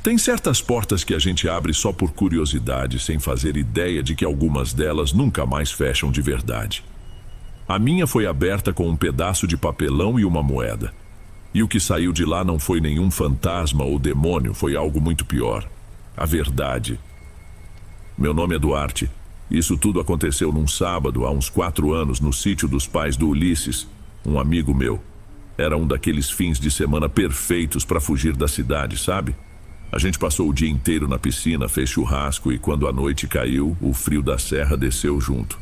Tem certas portas que a gente abre só por curiosidade, sem fazer ideia de que algumas delas nunca mais fecham de verdade. A minha foi aberta com um pedaço de papelão e uma moeda. E o que saiu de lá não foi nenhum fantasma ou demônio, foi algo muito pior. A verdade. Meu nome é Duarte. Isso tudo aconteceu num sábado, há uns 4 anos, no sítio dos pais do Ulisses, um amigo meu. Era um daqueles fins de semana perfeitos para fugir da cidade, sabe? A gente passou o dia inteiro na piscina, fez churrasco e quando a noite caiu, o frio da serra desceu junto.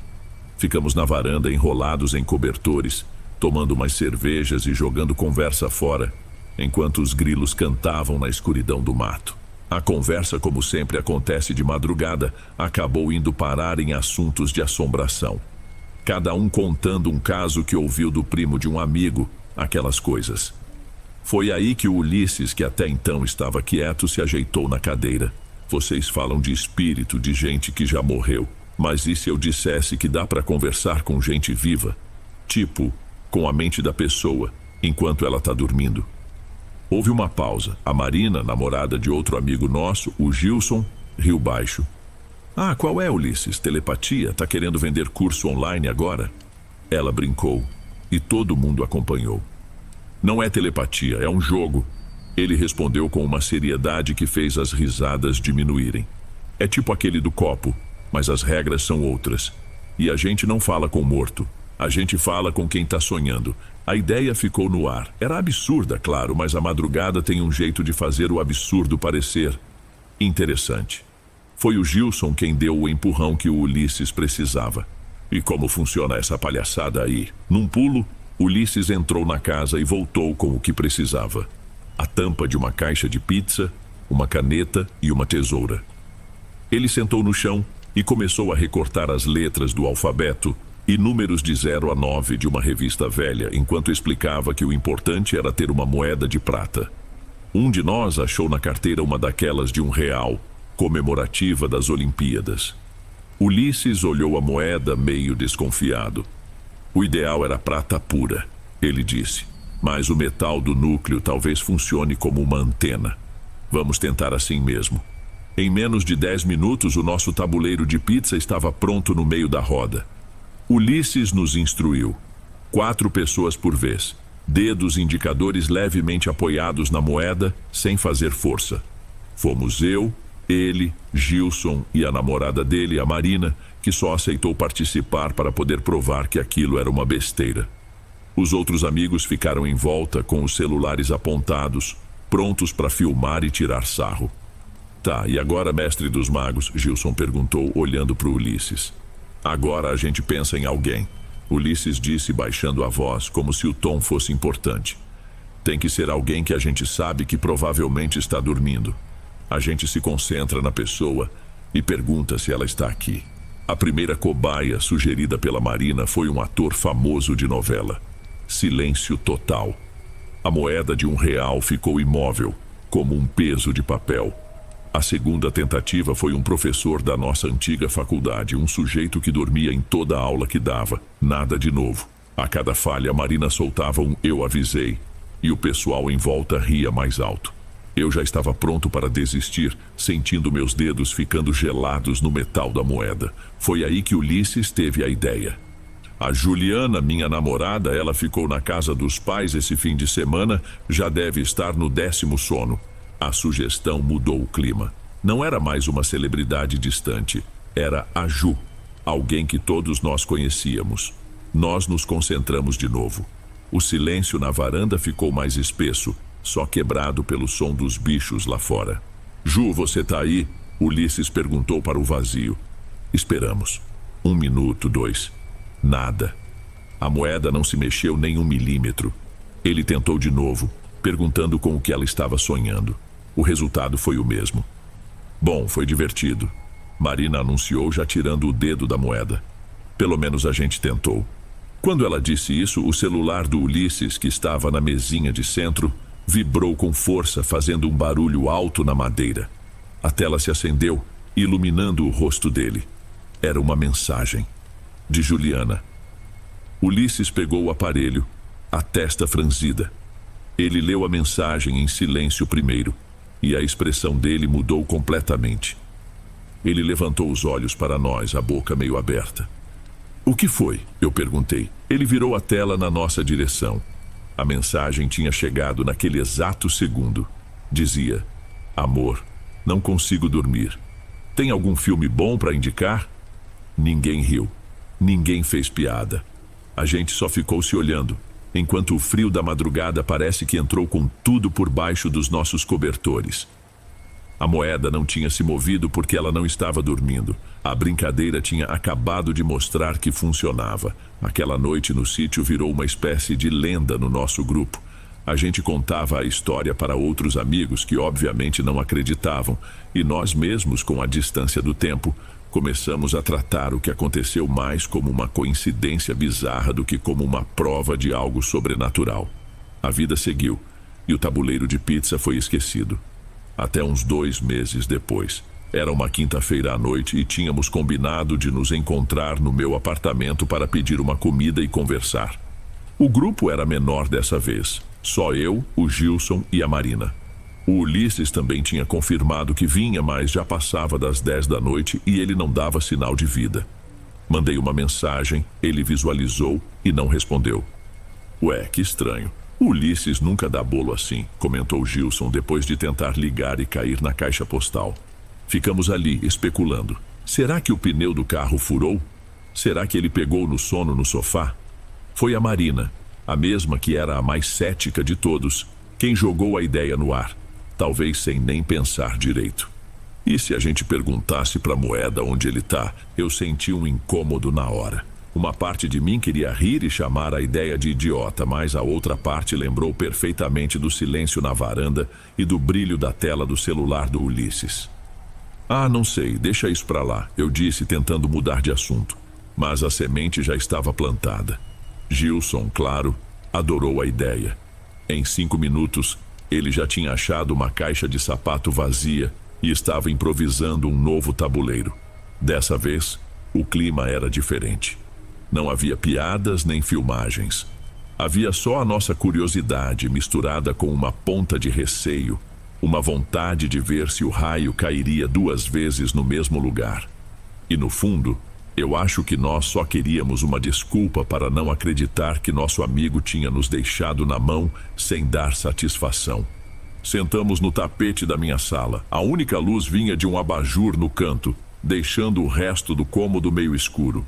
Ficamos na varanda enrolados em cobertores, tomando umas cervejas e jogando conversa fora, enquanto os grilos cantavam na escuridão do mato. A conversa, como sempre acontece de madrugada, acabou indo parar em assuntos de assombração. Cada um contando um caso que ouviu do primo de um amigo, aquelas coisas. Foi aí que o Ulisses, que até então estava quieto, se ajeitou na cadeira. Vocês falam de espírito, de gente que já morreu. Mas e se eu dissesse que dá para conversar com gente viva? Tipo, com a mente da pessoa, enquanto ela está dormindo. Houve uma pausa. A Marina, namorada de outro amigo nosso, o Gilson, riu baixo. Ah, qual é, Ulisses? Telepatia? Tá querendo vender curso online agora? Ela brincou. E todo mundo acompanhou. Não é telepatia, é um jogo. Ele respondeu com uma seriedade que fez as risadas diminuírem. É tipo aquele do copo, mas as regras são outras. E a gente não fala com o morto. A gente fala com quem tá sonhando. A ideia ficou no ar. Era absurda, claro, mas a madrugada tem um jeito de fazer o absurdo parecer interessante. Foi o Gilson quem deu o empurrão que o Ulisses precisava. E como funciona essa palhaçada aí? Num pulo, Ulisses entrou na casa e voltou com o que precisava. A tampa de uma caixa de pizza, uma caneta e uma tesoura. Ele sentou no chão e começou a recortar as letras do alfabeto e números de 0 a 9 de uma revista velha, enquanto explicava que o importante era ter uma moeda de prata. Um de nós achou na carteira uma daquelas de R$1, comemorativa das Olimpíadas. Ulisses olhou a moeda meio desconfiado. O ideal era prata pura, ele disse, mas o metal do núcleo talvez funcione como uma antena. Vamos tentar assim mesmo. Em menos de 10 minutos, o nosso tabuleiro de pizza estava pronto no meio da roda. Ulisses nos instruiu. 4 pessoas por vez. Dedos indicadores levemente apoiados na moeda, sem fazer força. Fomos eu, ele, Gilson e a namorada dele, a Marina, que só aceitou participar para poder provar que aquilo era uma besteira. Os outros amigos ficaram em volta com os celulares apontados, prontos para filmar e tirar sarro. Tá, e agora, mestre dos magos? Gilson perguntou, olhando para o Ulisses. Agora a gente pensa em alguém. Ulisses disse, baixando a voz, como se o tom fosse importante. Tem que ser alguém que a gente sabe que provavelmente está dormindo. A gente se concentra na pessoa e pergunta se ela está aqui. A primeira cobaia sugerida pela Marina foi um ator famoso de novela. Silêncio total. A moeda de R$1 ficou imóvel, como um peso de papel. A segunda tentativa foi um professor da nossa antiga faculdade, um sujeito que dormia em toda a aula que dava. Nada de novo. A cada falha, a Marina soltava um "eu avisei", e o pessoal em volta ria mais alto. Eu já estava pronto para desistir, sentindo meus dedos ficando gelados no metal da moeda. Foi aí que Ulisses teve a ideia. A Juliana, minha namorada, ela ficou na casa dos pais esse fim de semana, já deve estar no 10º sono. A sugestão mudou o clima. Não era mais uma celebridade distante. Era a Ju, alguém que todos nós conhecíamos. Nós nos concentramos de novo. O silêncio na varanda ficou mais espesso, só quebrado pelo som dos bichos lá fora. Ju, você tá aí? Ulisses perguntou para o vazio. Esperamos. 1 minuto, 2. Nada. A moeda não se mexeu nem 1 milímetro. Ele tentou de novo, perguntando com o que ela estava sonhando. O resultado foi o mesmo. Bom, foi divertido. Marina anunciou, já tirando o dedo da moeda. Pelo menos a gente tentou. Quando ela disse isso, o celular do Ulisses, que estava na mesinha de centro, vibrou com força, fazendo um barulho alto na madeira. A tela se acendeu, iluminando o rosto dele. Era uma mensagem. De Juliana. Ulisses pegou o aparelho, a testa franzida. Ele leu a mensagem em silêncio primeiro. e a expressão dele mudou completamente. Ele levantou os olhos para nós, a boca meio aberta. O que foi? Eu perguntei. Ele virou a tela na nossa direção. A mensagem tinha chegado naquele exato segundo. Dizia: amor, não consigo dormir. Tem algum filme bom para indicar? Ninguém riu. Ninguém fez piada. A gente só ficou se olhando, enquanto o frio da madrugada parece que entrou com tudo por baixo dos nossos cobertores. A moeda não tinha se movido porque ela não estava dormindo. A brincadeira tinha acabado de mostrar que funcionava. Aquela noite no sítio virou uma espécie de lenda no nosso grupo. A gente contava a história para outros amigos que obviamente não acreditavam, e nós mesmos, com a distância do tempo, começamos a tratar o que aconteceu mais como uma coincidência bizarra do que como uma prova de algo sobrenatural. A vida seguiu, e o tabuleiro de pizza foi esquecido. Até uns 2 meses depois. Era uma quinta-feira à noite e tínhamos combinado de nos encontrar no meu apartamento para pedir uma comida e conversar. O grupo era menor dessa vez. Só eu, o Gilson e a Marina. O Ulisses também tinha confirmado que vinha, mas já passava das 10 da noite e ele não dava sinal de vida. Mandei uma mensagem, ele visualizou e não respondeu. Ué, que estranho. O Ulisses nunca dá bolo assim, comentou Gilson depois de tentar ligar e cair na caixa postal. Ficamos ali, especulando. Será que o pneu do carro furou? Será que ele pegou no sono no sofá? Foi a Marina, a mesma que era a mais cética de todos, quem jogou a ideia no ar, talvez sem nem pensar direito. E se a gente perguntasse para a moeda onde ele tá, eu senti um incômodo na hora. Uma parte de mim queria rir e chamar a ideia de idiota, mas a outra parte lembrou perfeitamente do silêncio na varanda e do brilho da tela do celular do Ulisses. Ah, não sei, deixa isso pra lá, eu disse, tentando mudar de assunto. Mas a semente já estava plantada. Gilson, claro, adorou a ideia. Em 5 minutos, ele já tinha achado uma caixa de sapato vazia e estava improvisando um novo tabuleiro. Dessa vez, o clima era diferente. Não havia piadas nem filmagens. Havia só a nossa curiosidade misturada com uma ponta de receio, uma vontade de ver se o raio cairia 2 vezes no mesmo lugar. E no fundo, eu acho que nós só queríamos uma desculpa para não acreditar que nosso amigo tinha nos deixado na mão sem dar satisfação. Sentamos no tapete da minha sala. A única luz vinha de um abajur no canto, deixando o resto do cômodo meio escuro.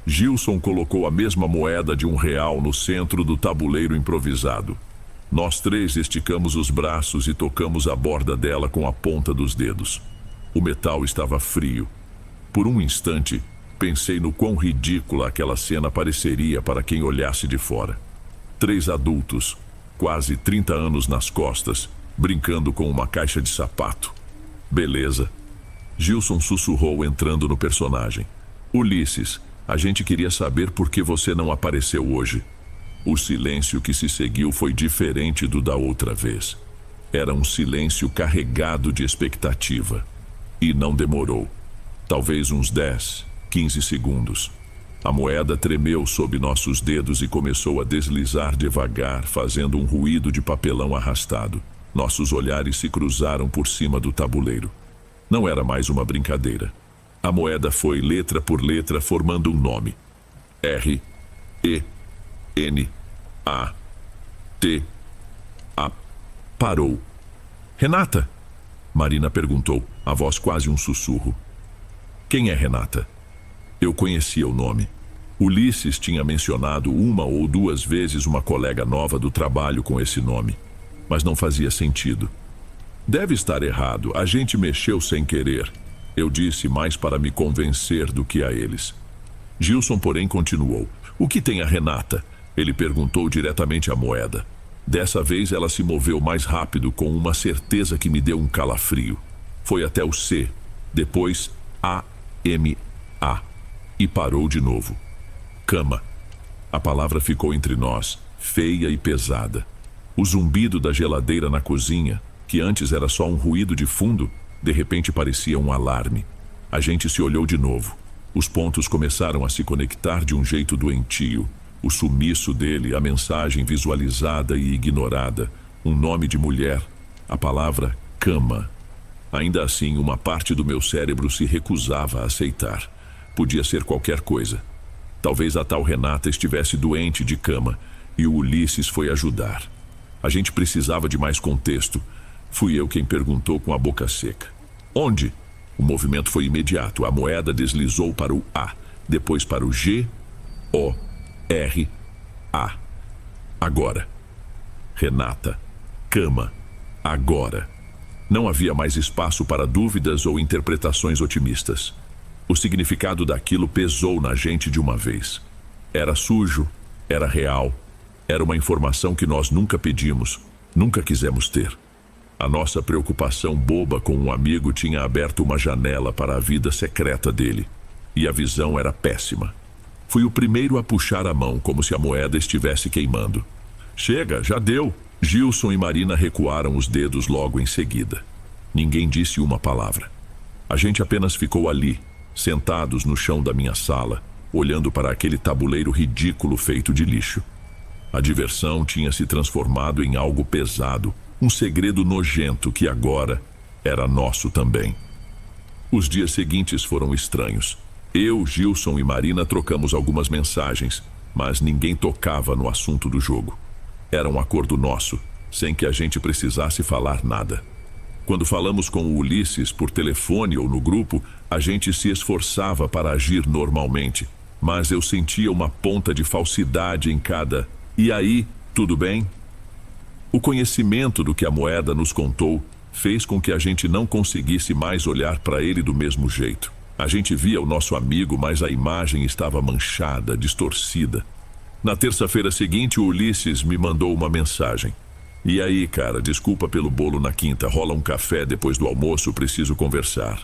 Gilson colocou a mesma moeda de R$1 no centro do tabuleiro improvisado. Nós 3 esticamos os braços e tocamos a borda dela com a ponta dos dedos. O metal estava frio. Por um instante, pensei no quão ridícula aquela cena pareceria para quem olhasse de fora. 3 adultos, quase 30 anos nas costas, brincando com uma caixa de sapato. Beleza. Gilson sussurrou entrando no personagem. Ulisses, a gente queria saber por que você não apareceu hoje. O silêncio que se seguiu foi diferente do da outra vez. Era um silêncio carregado de expectativa. E não demorou. Talvez uns 10, 15 segundos. A moeda tremeu sob nossos dedos e começou a deslizar devagar, fazendo um ruído de papelão arrastado. Nossos olhares se cruzaram por cima do tabuleiro. Não era mais uma brincadeira. A moeda foi letra por letra formando um nome. R-E-N-A-T-A. Parou. Renata? Marina perguntou, a voz quase um sussurro. Quem é Renata? Eu conhecia o nome. Ulisses tinha mencionado 1 ou 2 vezes uma colega nova do trabalho com esse nome. Mas não fazia sentido. Deve estar errado, a gente mexeu sem querer. Eu disse mais para me convencer do que a eles. Gilson, porém, continuou. O que tem a Renata? Ele perguntou diretamente à moeda. Dessa vez ela se moveu mais rápido, com uma certeza que me deu um calafrio. Foi até o C, depois A-M-A, e parou de novo. Cama. A palavra ficou entre nós, feia e pesada. O zumbido da geladeira na cozinha, que antes era só um ruído de fundo, de repente parecia um alarme. A gente se olhou de novo. Os pontos começaram a se conectar de um jeito doentio. O sumiço dele, a mensagem visualizada e ignorada, um nome de mulher, a palavra cama. Ainda assim, uma parte do meu cérebro se recusava a aceitar. Podia ser qualquer coisa. Talvez a tal Renata estivesse doente de cama e o Ulisses foi ajudar. A gente precisava de mais contexto. Fui eu quem perguntou com a boca seca. Onde? O movimento foi imediato. A moeda deslizou para o A, depois para o G, O, R, A. Agora. Renata. Cama. Agora. Não havia mais espaço para dúvidas ou interpretações otimistas. O significado daquilo pesou na gente de uma vez. Era sujo, era real, era uma informação que nós nunca pedimos, nunca quisemos ter. A nossa preocupação boba com um amigo tinha aberto uma janela para a vida secreta dele, e a visão era péssima. Fui o primeiro a puxar a mão, como se a moeda estivesse queimando. Chega, já deu! Gilson e Marina recuaram os dedos logo em seguida. Ninguém disse uma palavra. A gente apenas ficou ali, sentados no chão da minha sala, olhando para aquele tabuleiro ridículo feito de lixo. A diversão tinha se transformado em algo pesado, um segredo nojento que agora era nosso também. Os dias seguintes foram estranhos. Eu, Gilson e Marina trocamos algumas mensagens, mas ninguém tocava no assunto do jogo. Era um acordo nosso, sem que a gente precisasse falar nada. Quando falamos com o Ulisses por telefone ou no grupo, a gente se esforçava para agir normalmente, mas eu sentia uma ponta de falsidade em cada "e aí, tudo bem?". O conhecimento do que a moeda nos contou fez com que a gente não conseguisse mais olhar para ele do mesmo jeito. A gente via o nosso amigo, mas a imagem estava manchada, distorcida. Na terça-feira seguinte, o Ulisses me mandou uma mensagem. "E aí, cara, desculpa pelo bolo na quinta, rola um café depois do almoço, preciso conversar."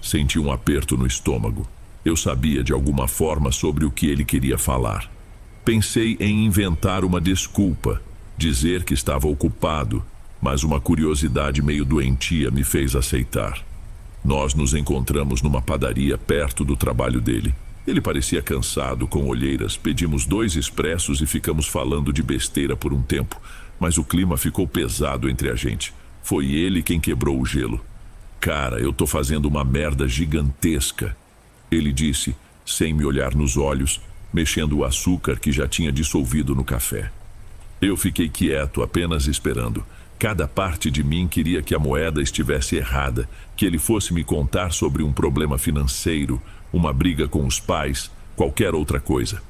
Senti um aperto no estômago. Eu sabia de alguma forma sobre o que ele queria falar. Pensei em inventar uma desculpa, dizer que estava ocupado, mas uma curiosidade meio doentia me fez aceitar. Nós nos encontramos numa padaria perto do trabalho dele. Ele parecia cansado, com olheiras. Pedimos 2 expressos e ficamos falando de besteira por um tempo, mas o clima ficou pesado entre a gente. Foi ele quem quebrou o gelo. "Cara, eu tô fazendo uma merda gigantesca", ele disse, sem me olhar nos olhos, mexendo o açúcar que já tinha dissolvido no café. Eu fiquei quieto, apenas esperando. Cada parte de mim queria que a moeda estivesse errada, que ele fosse me contar sobre um problema financeiro, uma briga com os pais, qualquer outra coisa.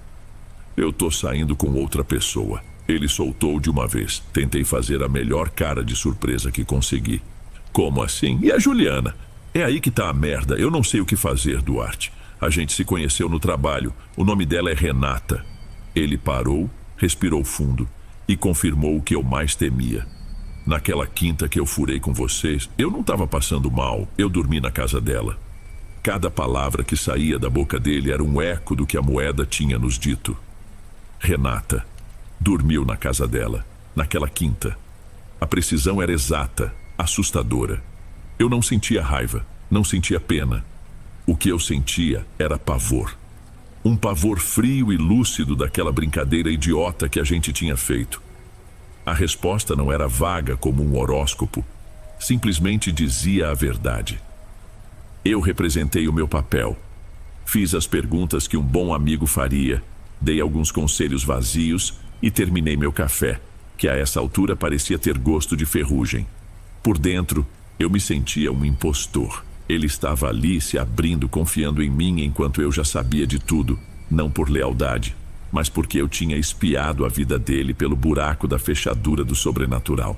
"Eu tô saindo com outra pessoa", ele soltou de uma vez. Tentei fazer a melhor cara de surpresa que consegui. "Como assim? E a Juliana?" "É aí que tá a merda, eu não sei o que fazer, Duarte. A gente se conheceu no trabalho, o nome dela é Renata." Ele parou, respirou fundo e confirmou o que eu mais temia. "Naquela quinta que eu furei com vocês, eu não estava passando mal, eu dormi na casa dela." Cada palavra que saía da boca dele era um eco do que a moeda tinha nos dito. Renata dormiu na casa dela, naquela quinta. A precisão era exata, assustadora. Eu não sentia raiva, não sentia pena. O que eu sentia era pavor. Um pavor frio e lúcido daquela brincadeira idiota que a gente tinha feito. A resposta não era vaga como um horóscopo. Simplesmente dizia a verdade. Eu representei o meu papel. Fiz as perguntas que um bom amigo faria, dei alguns conselhos vazios e terminei meu café, que a essa altura parecia ter gosto de ferrugem. Por dentro, eu me sentia um impostor. Ele estava ali se abrindo, confiando em mim enquanto eu já sabia de tudo, não por lealdade, mas porque eu tinha espiado a vida dele pelo buraco da fechadura do sobrenatural.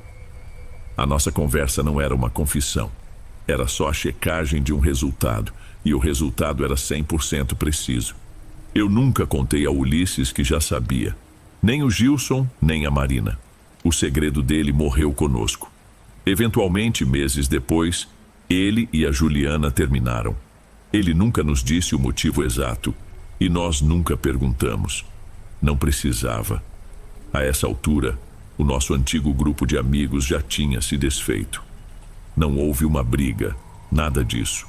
A nossa conversa não era uma confissão. Era só a checagem de um resultado, e o resultado era 100% preciso. Eu nunca contei ao Ulisses que já sabia. Nem o Gilson, nem a Marina. O segredo dele morreu conosco. Eventualmente, meses depois, ele e a Juliana terminaram. Ele nunca nos disse o motivo exato, e nós nunca perguntamos. Não precisava. A essa altura, o nosso antigo grupo de amigos já tinha se desfeito. Não houve uma briga, nada disso.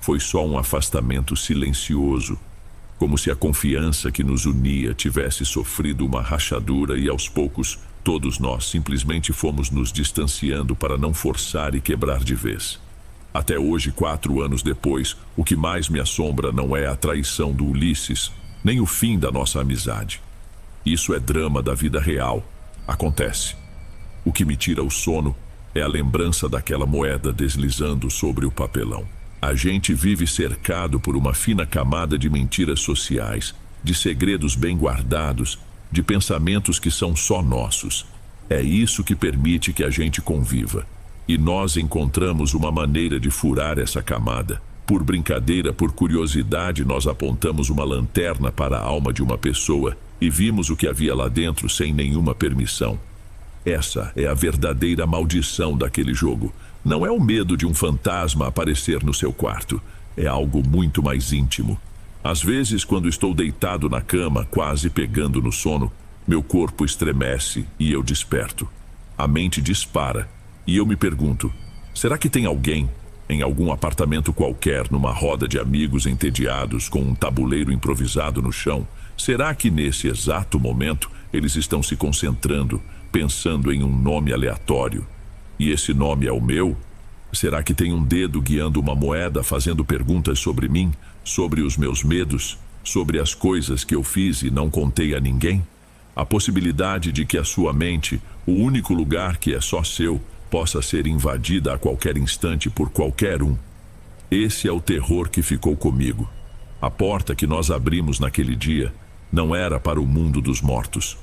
Foi só um afastamento silencioso, como se a confiança que nos unia tivesse sofrido uma rachadura e aos poucos Todos nós simplesmente fomos nos distanciando para não forçar e quebrar de vez. Até hoje, 4 anos depois, o que mais me assombra não é a traição do Ulisses, nem o fim da nossa amizade. Isso é drama da vida real. Acontece. O que me tira o sono é a lembrança daquela moeda deslizando sobre o papelão. A gente vive cercado por uma fina camada de mentiras sociais, de segredos bem guardados, de pensamentos que são só nossos. É isso que permite que a gente conviva. E nós encontramos uma maneira de furar essa camada. Por brincadeira, por curiosidade, nós apontamos uma lanterna para a alma de uma pessoa e vimos o que havia lá dentro sem nenhuma permissão. Essa é a verdadeira maldição daquele jogo. Não é o medo de um fantasma aparecer no seu quarto. É algo muito mais íntimo. Às vezes, quando estou deitado na cama, quase pegando no sono, meu corpo estremece e eu desperto. A mente dispara e eu me pergunto: será que tem alguém, em algum apartamento qualquer, numa roda de amigos entediados, com um tabuleiro improvisado no chão? Será que nesse exato momento eles estão se concentrando, pensando em um nome aleatório? E esse nome é o meu? Será que tem um dedo guiando uma moeda, fazendo perguntas sobre mim, sobre os meus medos, sobre as coisas que eu fiz e não contei a ninguém? A possibilidade de que a sua mente, o único lugar que é só seu, possa ser invadida a qualquer instante por qualquer um. Esse é o terror que ficou comigo. A porta que nós abrimos naquele dia não era para o mundo dos mortos,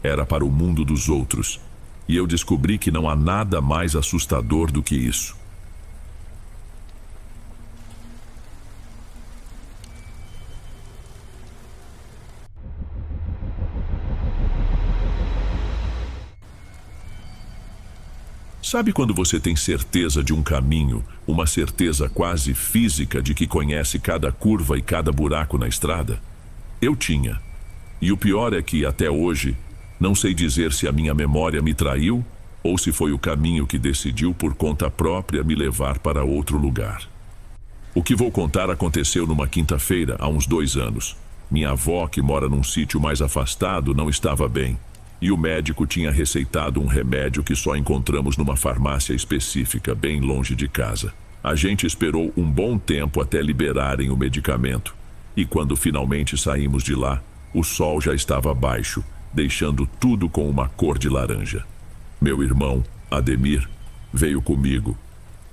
era para o mundo dos outros. E eu descobri que não há nada mais assustador do que isso. Sabe quando você tem certeza de um caminho, uma certeza quase física de que conhece cada curva e cada buraco na estrada? Eu tinha. E o pior é que, até hoje, não sei dizer se a minha memória me traiu ou se foi o caminho que decidiu por conta própria me levar para outro lugar. O que vou contar aconteceu numa quinta-feira, há uns 2 anos. Minha avó, que mora num sítio mais afastado, não estava bem. E o médico tinha receitado um remédio que só encontramos numa farmácia específica, bem longe de casa. A gente esperou um bom tempo até liberarem o medicamento. E quando finalmente saímos de lá, o sol já estava baixo, deixando tudo com uma cor de laranja. Meu irmão, Ademir, veio comigo.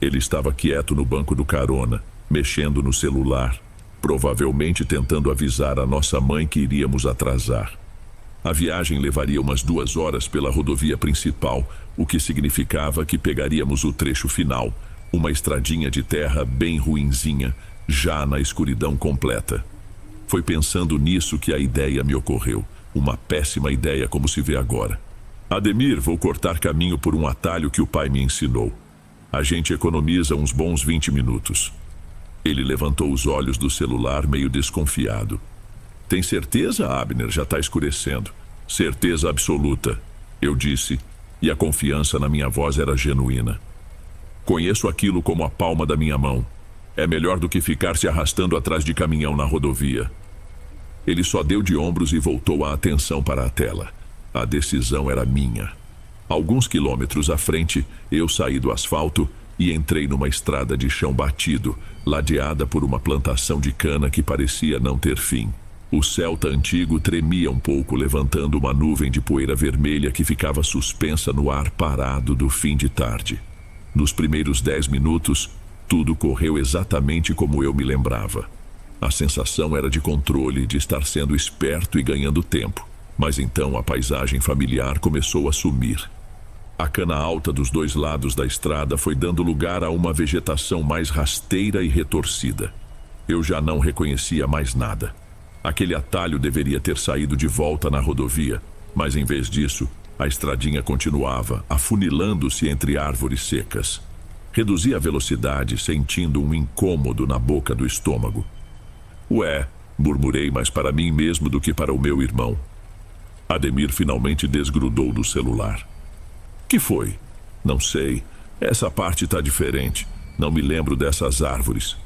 Ele estava quieto no banco do carona, mexendo no celular, provavelmente tentando avisar a nossa mãe que iríamos atrasar. A viagem levaria umas 2 horas pela rodovia principal, o que significava que pegaríamos o trecho final, uma estradinha de terra bem ruinzinha, já na escuridão completa. Foi pensando nisso que a ideia me ocorreu. Uma péssima ideia, como se vê agora. Ademir, vou cortar caminho por um atalho que o pai me ensinou. A gente economiza uns bons 20 minutos. Ele levantou os olhos do celular meio desconfiado. Tem certeza, Abner? Já está escurecendo. Certeza absoluta, eu disse, e a confiança na minha voz era genuína. Conheço aquilo como a palma da minha mão. É melhor do que ficar se arrastando atrás de caminhão na rodovia. Ele só deu de ombros e voltou a atenção para a tela. A decisão era minha. Alguns quilômetros à frente, eu saí do asfalto e entrei numa estrada de chão batido, ladeada por uma plantação de cana que parecia não ter fim. O Celta antigo tremia um pouco, levantando uma nuvem de poeira vermelha que ficava suspensa no ar parado do fim de tarde. Nos primeiros 10 minutos, tudo correu exatamente como eu me lembrava. A sensação era de controle, de estar sendo esperto e ganhando tempo. Mas então a paisagem familiar começou a sumir. A cana alta dos 2 lados da estrada foi dando lugar a uma vegetação mais rasteira e retorcida. Eu já não reconhecia mais nada. Aquele atalho deveria ter saído de volta na rodovia, mas em vez disso, a estradinha continuava, afunilando-se entre árvores secas. Reduzi a velocidade, sentindo um incômodo na boca do estômago. Ué, murmurei mais para mim mesmo do que para o meu irmão. Ademir finalmente desgrudou do celular. Que foi? Não sei. Essa parte está diferente. Não me lembro dessas árvores.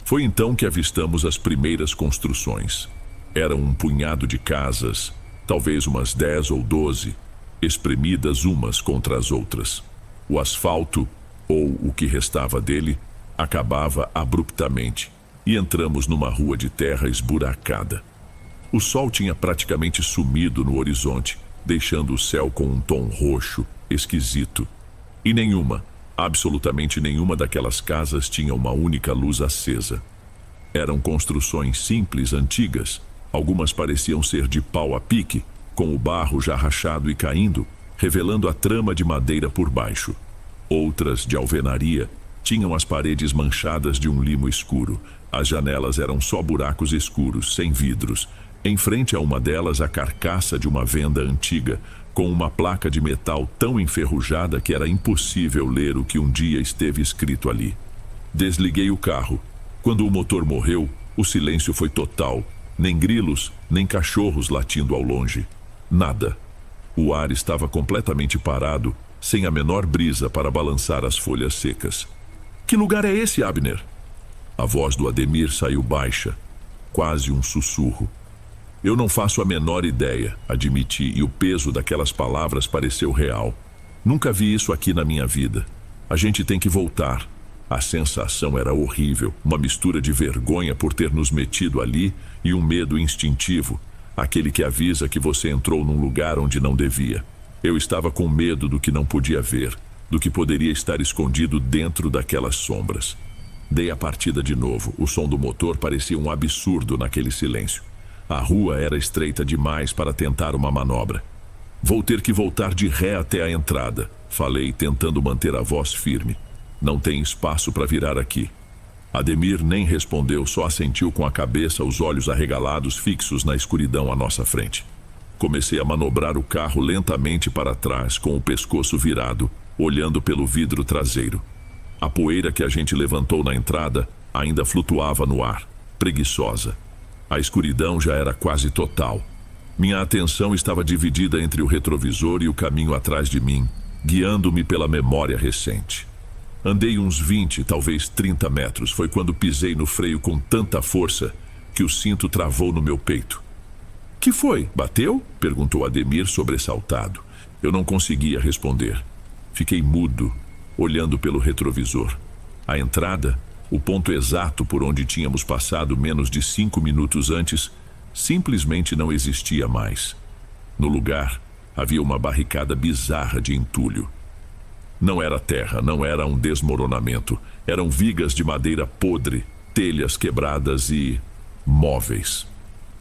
Foi então que avistamos as primeiras construções. Eram um punhado de casas, talvez umas 10 ou 12. espremidas umas contra as outras. O asfalto, ou o que restava dele, acabava abruptamente, e entramos numa rua de terra esburacada. O sol tinha praticamente sumido no horizonte, deixando o céu com um tom roxo, esquisito. E nenhuma, absolutamente nenhuma daquelas casas tinha uma única luz acesa. Eram construções simples, antigas. Algumas pareciam ser de pau a pique, com o barro já rachado e caindo, revelando a trama de madeira por baixo. Outras, de alvenaria, tinham as paredes manchadas de um limo escuro. As janelas eram só buracos escuros, sem vidros. Em frente a uma delas, a carcaça de uma venda antiga, com uma placa de metal tão enferrujada que era impossível ler o que um dia esteve escrito ali. Desliguei o carro. Quando o motor morreu, o silêncio foi total. Nem grilos, nem cachorros latindo ao longe. Nada. O ar estava completamente parado, sem a menor brisa para balançar as folhas secas. Que lugar é esse, Abner? A voz do Ademir saiu baixa, quase um sussurro. Eu não faço a menor ideia, admiti, e o peso daquelas palavras pareceu real. Nunca vi isso aqui na minha vida. A gente tem que voltar. A sensação era horrível, uma mistura de vergonha por ter nos metido ali e um medo instintivo, aquele que avisa que você entrou num lugar onde não devia. Eu estava com medo do que não podia ver, do que poderia estar escondido dentro daquelas sombras. Dei a partida de novo. O som do motor parecia um absurdo naquele silêncio. A rua era estreita demais para tentar uma manobra. Vou ter que voltar de ré até a entrada, falei, tentando manter a voz firme. Não tem espaço para virar aqui. Ademir nem respondeu, só assentiu com a cabeça, os olhos arregalados, fixos na escuridão à nossa frente. Comecei a manobrar o carro lentamente para trás, com o pescoço virado, olhando pelo vidro traseiro. A poeira que a gente levantou na entrada ainda flutuava no ar, preguiçosa. A escuridão já era quase total. Minha atenção estava dividida entre o retrovisor e o caminho atrás de mim, guiando-me pela memória recente. Andei uns 20, talvez 30 metros. Foi quando pisei no freio com tanta força que o cinto travou no meu peito. Que foi? Bateu? Perguntou Ademir, sobressaltado. Eu não conseguia responder. Fiquei mudo, olhando pelo retrovisor. A entrada, o ponto exato por onde tínhamos passado menos de 5 minutos antes, simplesmente não existia mais. No lugar, havia uma barricada bizarra de entulho. Não era terra, não era um desmoronamento. Eram vigas de madeira podre, telhas quebradas e móveis.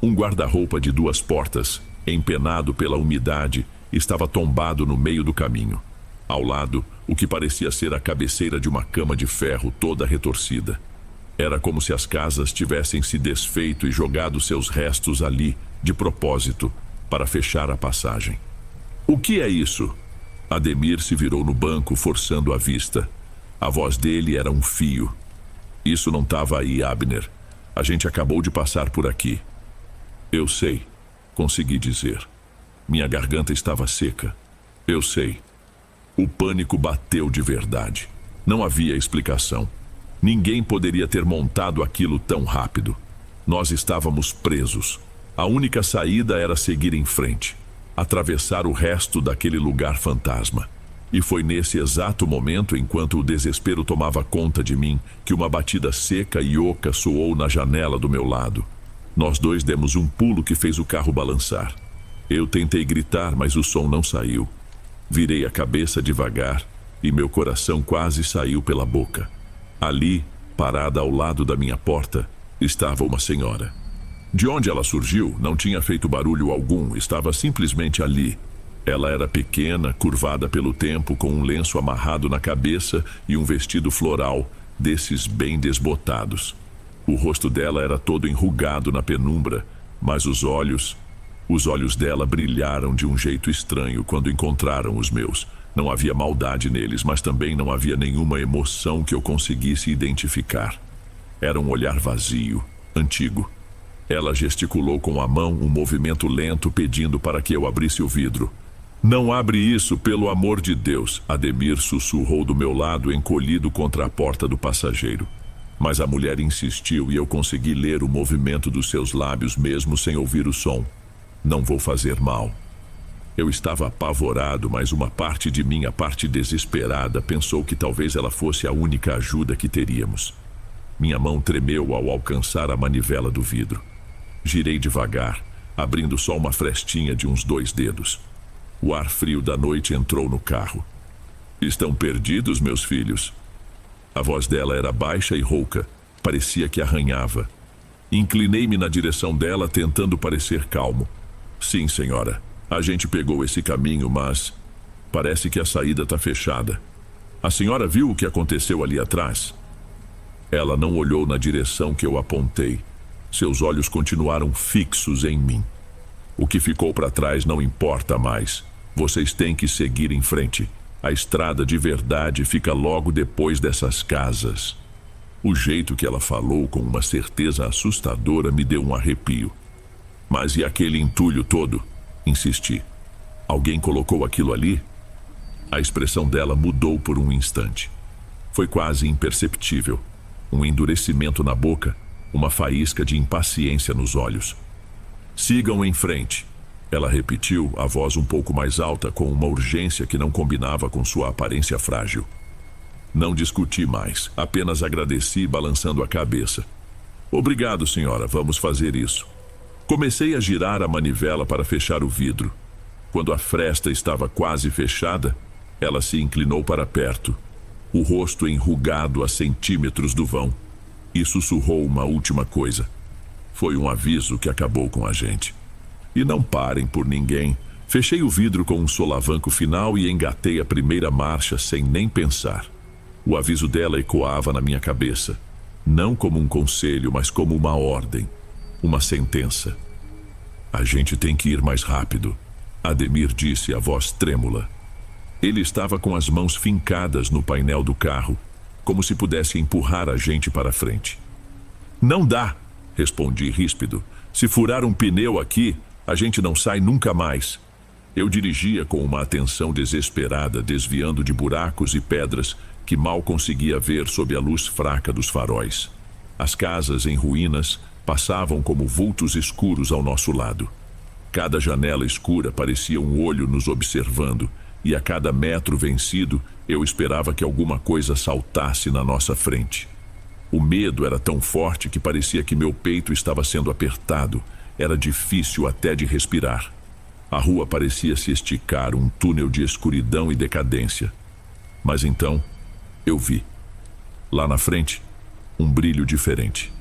Um guarda-roupa de 2 portas, empenado pela umidade, estava tombado no meio do caminho. Ao lado, o que parecia ser a cabeceira de uma cama de ferro toda retorcida. Era como se as casas tivessem se desfeito e jogado seus restos ali, de propósito, para fechar a passagem. O que é isso? Ademir se virou no banco, forçando a vista. A voz dele era um fio. Isso não estava aí, Abner. A gente acabou de passar por aqui. Eu sei, consegui dizer. Minha garganta estava seca. Eu sei. O pânico bateu de verdade. Não havia explicação. Ninguém poderia ter montado aquilo tão rápido. Nós estávamos presos. A única saída era seguir em frente, atravessar o resto daquele lugar fantasma. E foi nesse exato momento, enquanto o desespero tomava conta de mim, que uma batida seca e oca soou na janela do meu lado. Nós dois demos um pulo que fez o carro balançar. Eu tentei gritar, mas o som não saiu. Virei a cabeça devagar e meu coração quase saiu pela boca. Ali, parada ao lado da minha porta, estava uma senhora. De onde ela surgiu, não tinha feito barulho algum, estava simplesmente ali. Ela era pequena, curvada pelo tempo, com um lenço amarrado na cabeça e um vestido floral, desses bem desbotados. O rosto dela era todo enrugado na penumbra, mas os olhos dela brilharam de um jeito estranho quando encontraram os meus. Não havia maldade neles, mas também não havia nenhuma emoção que eu conseguisse identificar. Era um olhar vazio, antigo. Ela gesticulou com a mão um movimento lento, pedindo para que eu abrisse o vidro. Não abre isso, pelo amor de Deus, Ademir sussurrou do meu lado, encolhido contra a porta do passageiro. Mas a mulher insistiu e eu consegui ler o movimento dos seus lábios mesmo sem ouvir o som. Não vou fazer mal. Eu estava apavorado, mas uma parte de mim, a parte desesperada, pensou que talvez ela fosse a única ajuda que teríamos. Minha mão tremeu ao alcançar a manivela do vidro. Girei devagar, abrindo só uma frestinha de uns 2 dedos. O ar frio da noite entrou no carro. "Estão perdidos, meus filhos?" A voz dela era baixa e rouca, parecia que arranhava. Inclinei-me na direção dela, tentando parecer calmo. "Sim, senhora. A gente pegou esse caminho, mas parece que a saída está fechada. A senhora viu o que aconteceu ali atrás?" Ela não olhou na direção que eu apontei. Seus olhos continuaram fixos em mim. "O que ficou para trás não importa mais. Vocês têm que seguir em frente. A estrada de verdade fica logo depois dessas casas." O jeito que ela falou, com uma certeza assustadora, me deu um arrepio. "Mas e aquele entulho todo?" Insisti. "Alguém colocou aquilo ali?" A expressão dela mudou por um instante. Foi quase imperceptível. Um endurecimento na boca, uma faísca de impaciência nos olhos. "Sigam em frente." Ela repetiu, a voz um pouco mais alta, com uma urgência que não combinava com sua aparência frágil. Não discuti mais, apenas agradeci, balançando a cabeça. "Obrigado, senhora, vamos fazer isso." Comecei a girar a manivela para fechar o vidro. Quando a fresta estava quase fechada, ela se inclinou para perto, o rosto enrugado a centímetros do vão, e sussurrou uma última coisa. Foi um aviso que acabou com a gente. "E não parem por ninguém." Fechei o vidro com um solavanco final e engatei a primeira marcha sem nem pensar. O aviso dela ecoava na minha cabeça, não como um conselho, mas como uma ordem, uma sentença. "A gente tem que ir mais rápido", Ademir disse, a voz trêmula. Ele estava com as mãos fincadas no painel do carro, como se pudesse empurrar a gente para frente. "Não dá", respondi ríspido. "Se furar um pneu aqui, a gente não sai nunca mais." Eu dirigia com uma atenção desesperada, desviando de buracos e pedras que mal conseguia ver sob a luz fraca dos faróis. As casas em ruínas passavam como vultos escuros ao nosso lado. Cada janela escura parecia um olho nos observando, e a cada metro vencido, eu esperava que alguma coisa saltasse na nossa frente. O medo era tão forte que parecia que meu peito estava sendo apertado. Era difícil até de respirar. A rua parecia se esticar, um túnel de escuridão e decadência. Mas então, eu vi. Lá na frente, um brilho diferente.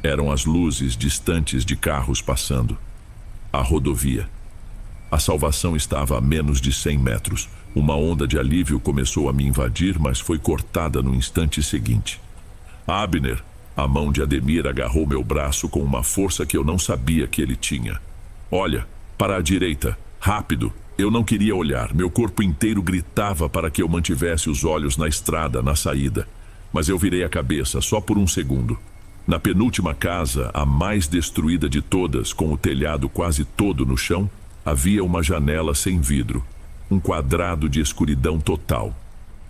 Eram as luzes distantes de carros passando. A rodovia. A salvação estava a menos de 100 metros. Uma onda de alívio começou a me invadir, mas foi cortada no instante seguinte. "Abner", a mão de Ademir agarrou meu braço com uma força que eu não sabia que ele tinha. "Olha, para a direita, rápido." Eu não queria olhar, meu corpo inteiro gritava para que eu mantivesse os olhos na estrada, na saída. Mas eu virei a cabeça, só por um segundo. Na penúltima casa, a mais destruída de todas, com o telhado quase todo no chão, havia uma janela sem vidro, um quadrado de escuridão total.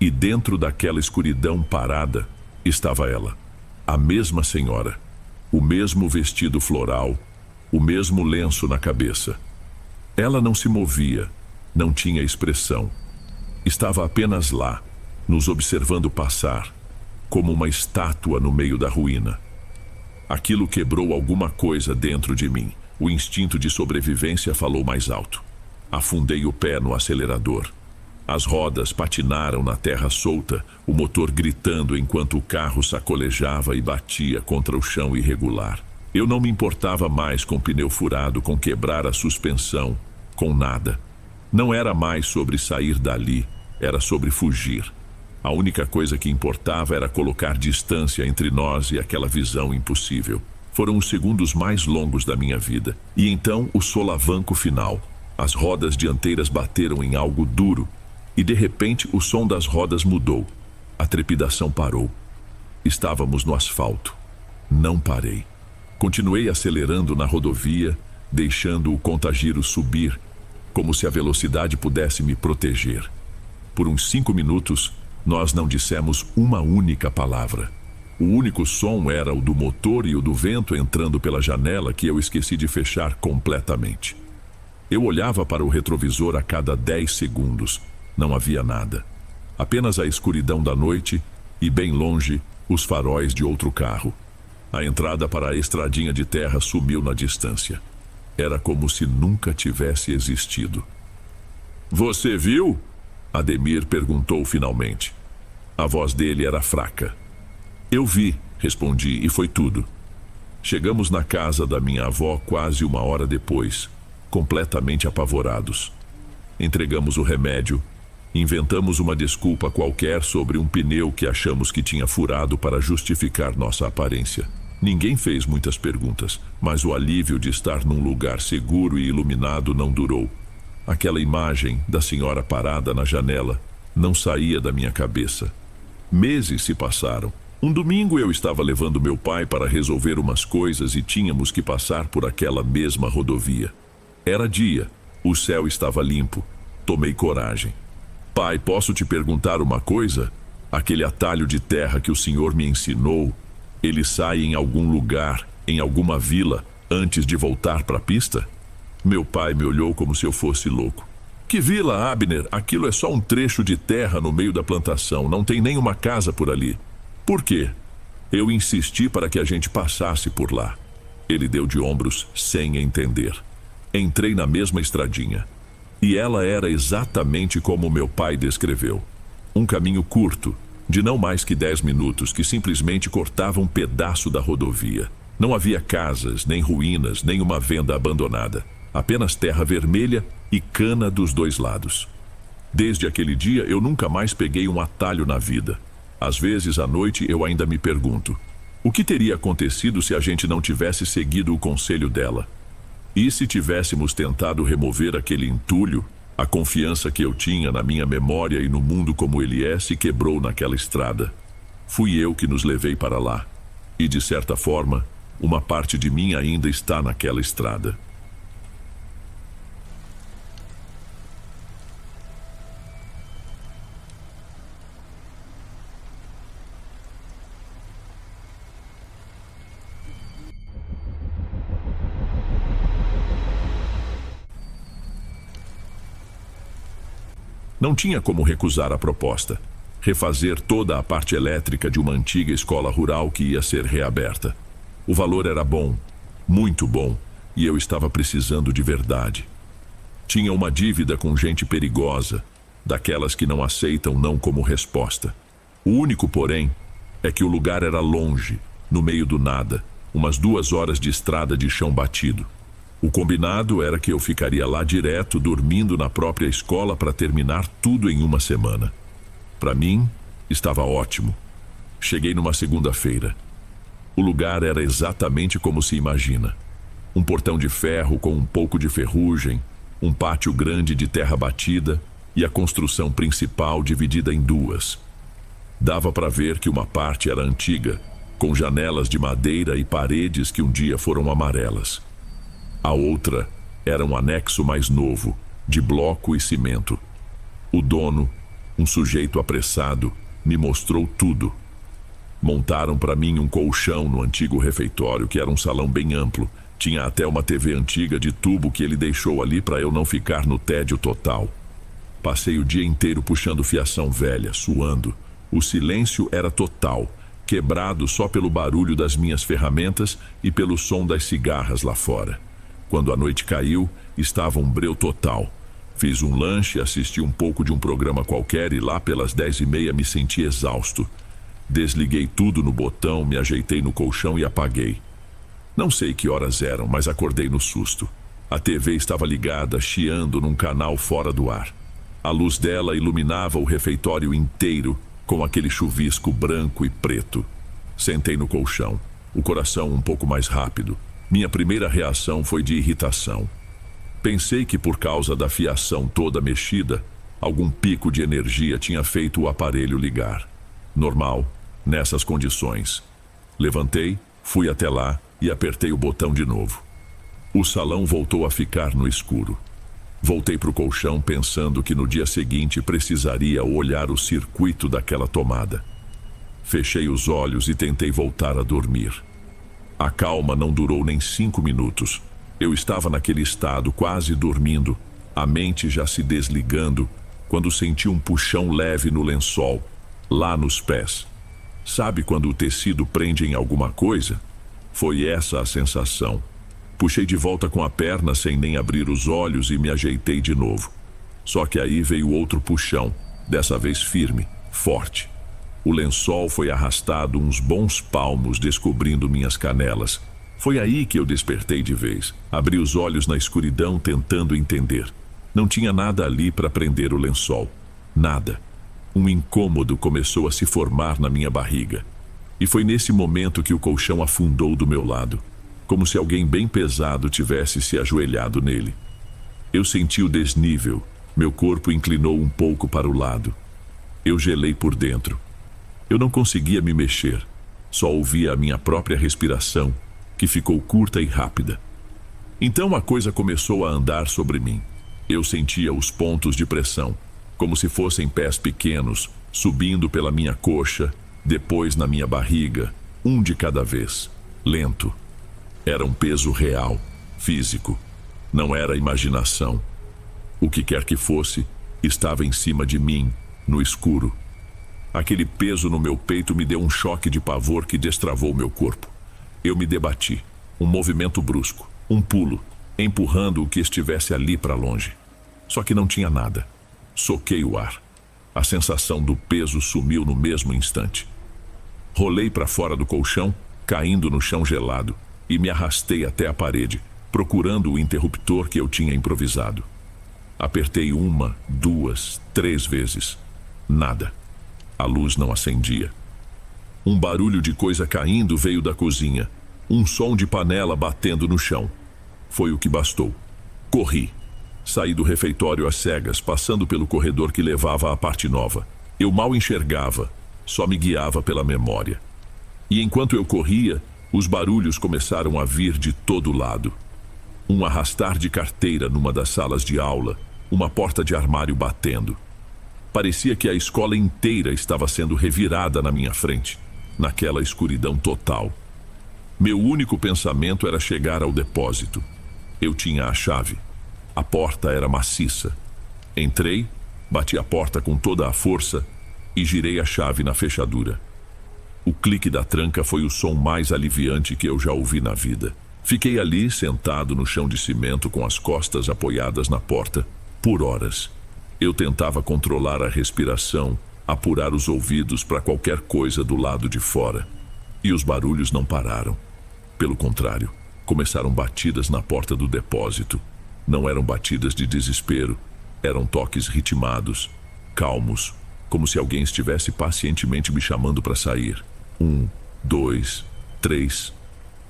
E dentro daquela escuridão parada, estava ela, a mesma senhora, o mesmo vestido floral, o mesmo lenço na cabeça. Ela não se movia, não tinha expressão. Estava apenas lá, nos observando passar, como uma estátua no meio da ruína. Aquilo quebrou alguma coisa dentro de mim. O instinto de sobrevivência falou mais alto. Afundei o pé no acelerador. As rodas patinaram na terra solta, o motor gritando enquanto o carro sacolejava e batia contra o chão irregular. Eu não me importava mais com o pneu furado, com quebrar a suspensão, com nada. Não era mais sobre sair dali, era sobre fugir. A única coisa que importava era colocar distância entre nós e aquela visão impossível. Foram os segundos mais longos da minha vida. E então o solavanco final. As rodas dianteiras bateram em algo duro. E de repente o som das rodas mudou. A trepidação parou. Estávamos no asfalto. Não parei. Continuei acelerando na rodovia, deixando o contagiro subir, como se a velocidade pudesse me proteger. Por uns 5 minutos, nós não dissemos uma única palavra. O único som era o do motor e o do vento entrando pela janela que eu esqueci de fechar completamente. Eu olhava para o retrovisor a cada 10 segundos. Não havia nada. Apenas a escuridão da noite e, bem longe, os faróis de outro carro. A entrada para a estradinha de terra sumiu na distância. Era como se nunca tivesse existido. Você viu? Ademir perguntou finalmente. A voz dele era fraca. Eu vi, respondi, e foi tudo. Chegamos na casa da minha avó quase 1 hora depois, completamente apavorados. Entregamos o remédio, inventamos uma desculpa qualquer sobre um pneu que achamos que tinha furado para justificar nossa aparência. Ninguém fez muitas perguntas, mas o alívio de estar num lugar seguro e iluminado não durou. Aquela imagem da senhora parada na janela não saía da minha cabeça. Meses se passaram. Um domingo eu estava levando meu pai para resolver umas coisas e tínhamos que passar por aquela mesma rodovia. Era dia, o céu estava limpo. Tomei coragem. Pai, posso te perguntar uma coisa? Aquele atalho de terra que o senhor me ensinou, ele sai em algum lugar, em alguma vila, antes de voltar para a pista? Meu pai me olhou como se eu fosse louco. Que vila, Abner? Aquilo é só um trecho de terra no meio da plantação, não tem nenhuma casa por ali. Por quê? Eu insisti para que a gente passasse por lá. Ele deu de ombros sem entender. Entrei na mesma estradinha. E ela era exatamente como meu pai descreveu. Um caminho curto, de não mais que 10 minutos, que simplesmente cortava um pedaço da rodovia. Não havia casas, nem ruínas, nem uma venda abandonada. Apenas terra vermelha e cana dos dois lados. Desde aquele dia eu nunca mais peguei um atalho na vida. Às vezes à noite eu ainda me pergunto: o que teria acontecido se a gente não tivesse seguido o conselho dela? E se tivéssemos tentado remover aquele entulho, a confiança que eu tinha na minha memória e no mundo como ele é se quebrou naquela estrada. Fui eu que nos levei para lá. E de certa forma, uma parte de mim ainda está naquela estrada. Não tinha como recusar a proposta. Refazer toda a parte elétrica de uma antiga escola rural que ia ser reaberta. O valor era bom, muito bom, e eu estava precisando de verdade. Tinha uma dívida com gente perigosa, daquelas que não aceitam não como resposta. O único, porém, é que o lugar era longe, no meio do nada, umas 2 horas de estrada de chão batido. O combinado era que eu ficaria lá direto, dormindo na própria escola para terminar tudo em 1 semana. Para mim, estava ótimo. Cheguei numa segunda-feira. O lugar era exatamente como se imagina. Um portão de ferro com um pouco de ferrugem, um pátio grande de terra batida e a construção principal dividida em 2. Dava para ver que uma parte era antiga, com janelas de madeira e paredes que um dia foram amarelas. A outra era um anexo mais novo, de bloco e cimento. O dono, um sujeito apressado, me mostrou tudo. Montaram para mim um colchão no antigo refeitório, que era um salão bem amplo. Tinha até uma TV antiga de tubo que ele deixou ali para eu não ficar no tédio total. Passei o dia inteiro puxando fiação velha, suando. O silêncio era total, quebrado só pelo barulho das minhas ferramentas e pelo som das cigarras lá fora. Quando a noite caiu, estava um breu total. Fiz um lanche, assisti um pouco de um programa qualquer e lá pelas 10h30 me senti exausto. Desliguei tudo no botão, me ajeitei no colchão e apaguei. Não sei que horas eram, mas acordei no susto. A TV estava ligada, chiando num canal fora do ar. A luz dela iluminava o refeitório inteiro, com aquele chuvisco branco e preto. Sentei no colchão, o coração um pouco mais rápido. Minha primeira reação foi de irritação. Pensei que por causa da fiação toda mexida, algum pico de energia tinha feito o aparelho ligar. Normal, nessas condições. Levantei, fui até lá e apertei o botão de novo. O salão voltou a ficar no escuro. Voltei para o colchão pensando que no dia seguinte precisaria olhar o circuito daquela tomada. Fechei os olhos e tentei voltar a dormir. A calma não durou nem 5 minutos. Eu estava naquele estado, quase dormindo, a mente já se desligando, quando senti um puxão leve no lençol, lá nos pés. Sabe quando o tecido prende em alguma coisa? Foi essa a sensação. Puxei de volta com a perna sem nem abrir os olhos e me ajeitei de novo. Só que aí veio outro puxão, dessa vez firme, forte. O lençol foi arrastado uns bons palmos, descobrindo minhas canelas. Foi aí que eu despertei de vez. Abri os olhos na escuridão, tentando entender. Não tinha nada ali para prender o lençol. Nada. Um incômodo começou a se formar na minha barriga. E foi nesse momento que o colchão afundou do meu lado, como se alguém bem pesado tivesse se ajoelhado nele. Eu senti o desnível. Meu corpo inclinou um pouco para o lado. Eu gelei por dentro. Eu não conseguia me mexer. Só ouvia a minha própria respiração, que ficou curta e rápida. Então a coisa começou a andar sobre mim. Eu sentia os pontos de pressão, como se fossem pés pequenos, subindo pela minha coxa, depois na minha barriga, um de cada vez, lento. Era um peso real, físico. Não era imaginação. O que quer que fosse, estava em cima de mim, no escuro. Aquele peso no meu peito me deu um choque de pavor que destravou meu corpo. Eu me debati. Um movimento brusco, um pulo, empurrando o que estivesse ali para longe. Só que não tinha nada. Soquei o ar. A sensação do peso sumiu no mesmo instante. Rolei para fora do colchão, caindo no chão gelado, e me arrastei até a parede, procurando o interruptor que eu tinha improvisado. Apertei 1, 2, 3 vezes. Nada. A luz não acendia. Um barulho de coisa caindo veio da cozinha. Um som de panela batendo no chão. Foi o que bastou. Corri. Saí do refeitório às cegas, passando pelo corredor que levava à parte nova. Eu mal enxergava, só me guiava pela memória. E enquanto eu corria, os barulhos começaram a vir de todo lado. Um arrastar de carteira numa das salas de aula, uma porta de armário batendo. Parecia que a escola inteira estava sendo revirada na minha frente, naquela escuridão total. Meu único pensamento era chegar ao depósito. Eu tinha a chave. A porta era maciça. Entrei, bati a porta com toda a força e girei a chave na fechadura. O clique da tranca foi o som mais aliviante que eu já ouvi na vida. Fiquei ali, sentado no chão de cimento com as costas apoiadas na porta, por horas. Eu tentava controlar a respiração, apurar os ouvidos para qualquer coisa do lado de fora. E os barulhos não pararam. Pelo contrário, começaram batidas na porta do depósito. Não eram batidas de desespero, eram toques ritmados, calmos, como se alguém estivesse pacientemente me chamando para sair. 1, 2, 3,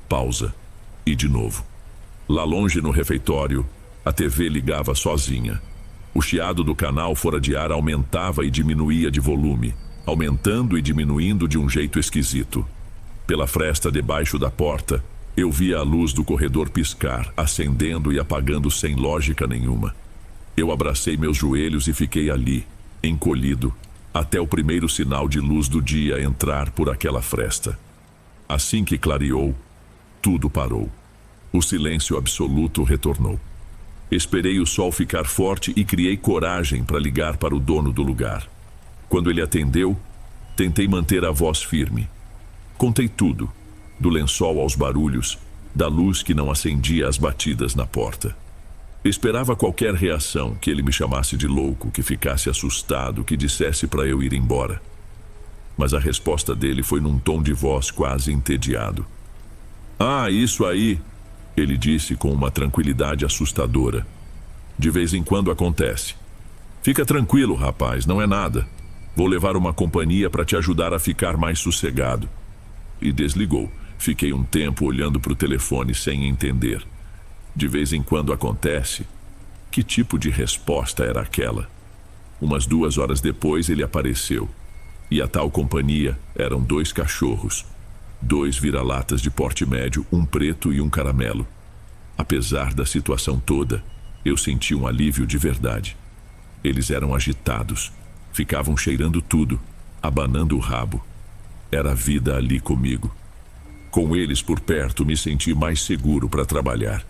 pausa, e de novo. Lá longe no refeitório, a TV ligava sozinha. O chiado do canal fora de ar aumentava e diminuía de volume, aumentando e diminuindo de um jeito esquisito. Pela fresta debaixo da porta, eu via a luz do corredor piscar, acendendo e apagando sem lógica nenhuma. Eu abracei meus joelhos e fiquei ali, encolhido, até o primeiro sinal de luz do dia entrar por aquela fresta. Assim que clareou, tudo parou. O silêncio absoluto retornou. Esperei o sol ficar forte e criei coragem para ligar para o dono do lugar. Quando ele atendeu, tentei manter a voz firme. Contei tudo, do lençol aos barulhos, da luz que não acendia as batidas na porta. Esperava qualquer reação, que ele me chamasse de louco, que ficasse assustado, que dissesse para eu ir embora. Mas a resposta dele foi num tom de voz quase entediado. "Ah, isso aí", ele disse com uma tranquilidade assustadora. "De vez em quando acontece. Fica tranquilo, rapaz, não é nada. Vou levar uma companhia para te ajudar a ficar mais sossegado." E desligou. Fiquei um tempo olhando para o telefone sem entender. De vez em quando acontece. Que tipo de resposta era aquela? Umas 2 horas depois ele apareceu. E a tal companhia eram 2 cachorros. 2 vira-latas de porte médio, um preto e um caramelo. Apesar da situação toda, eu senti um alívio de verdade. Eles eram agitados, ficavam cheirando tudo, abanando o rabo. Era a vida ali comigo. Com eles por perto, me senti mais seguro para trabalhar.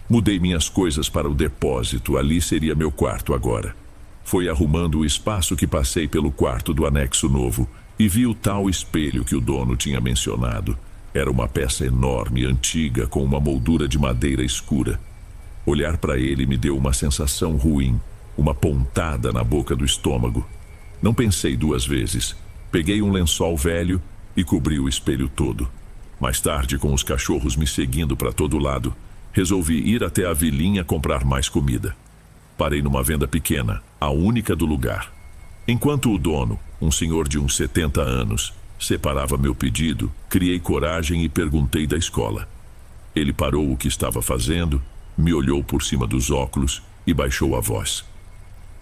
Mudei minhas coisas para o depósito, ali seria meu quarto agora. Foi arrumando o espaço que passei pelo quarto do anexo novo e vi o tal espelho que o dono tinha mencionado. Era uma peça enorme, antiga, com uma moldura de madeira escura. Olhar para ele me deu uma sensação ruim, uma pontada na boca do estômago. Não pensei duas vezes. Peguei um lençol velho e cobri o espelho todo. Mais tarde, com os cachorros me seguindo para todo lado, resolvi ir até a vilinha comprar mais comida. Parei numa venda pequena, a única do lugar. Enquanto o dono, um senhor de uns 70 anos, separava meu pedido, criei coragem e perguntei da escola. Ele parou o que estava fazendo, me olhou por cima dos óculos e baixou a voz.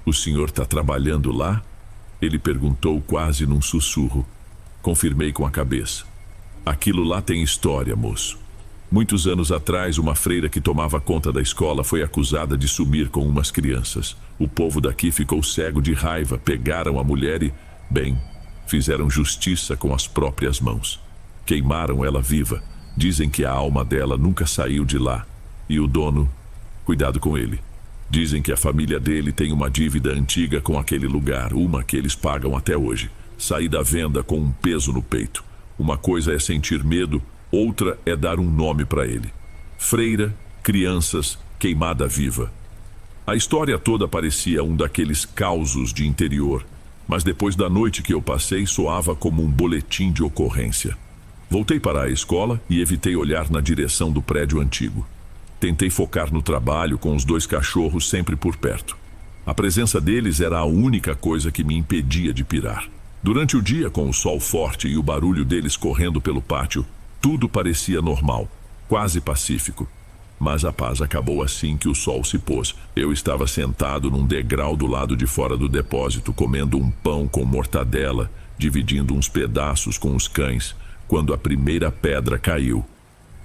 "O senhor está trabalhando lá?" Ele perguntou quase num sussurro. Confirmei com a cabeça. "Aquilo lá tem história, moço. Muitos anos atrás, uma freira que tomava conta da escola foi acusada de sumir com umas crianças. O povo daqui ficou cego de raiva, pegaram a mulher e, bem, fizeram justiça com as próprias mãos. Queimaram ela viva. Dizem que a alma dela nunca saiu de lá. E o dono, cuidado com ele. Dizem que a família dele tem uma dívida antiga com aquele lugar, uma que eles pagam até hoje. Saí da venda com um peso no peito. Uma coisa é sentir medo, outra é dar um nome para ele. Freira, crianças, queimada viva. A história toda parecia um daqueles causos de interior, mas depois da noite que eu passei, soava como um boletim de ocorrência. Voltei para a escola e evitei olhar na direção do prédio antigo. Tentei focar no trabalho com os 2 cachorros sempre por perto. A presença deles era a única coisa que me impedia de pirar. Durante o dia, com o sol forte e o barulho deles correndo pelo pátio, tudo parecia normal, quase pacífico. Mas a paz acabou assim que o sol se pôs. Eu estava sentado num degrau do lado de fora do depósito, comendo um pão com mortadela, dividindo uns pedaços com os cães, quando a primeira pedra caiu.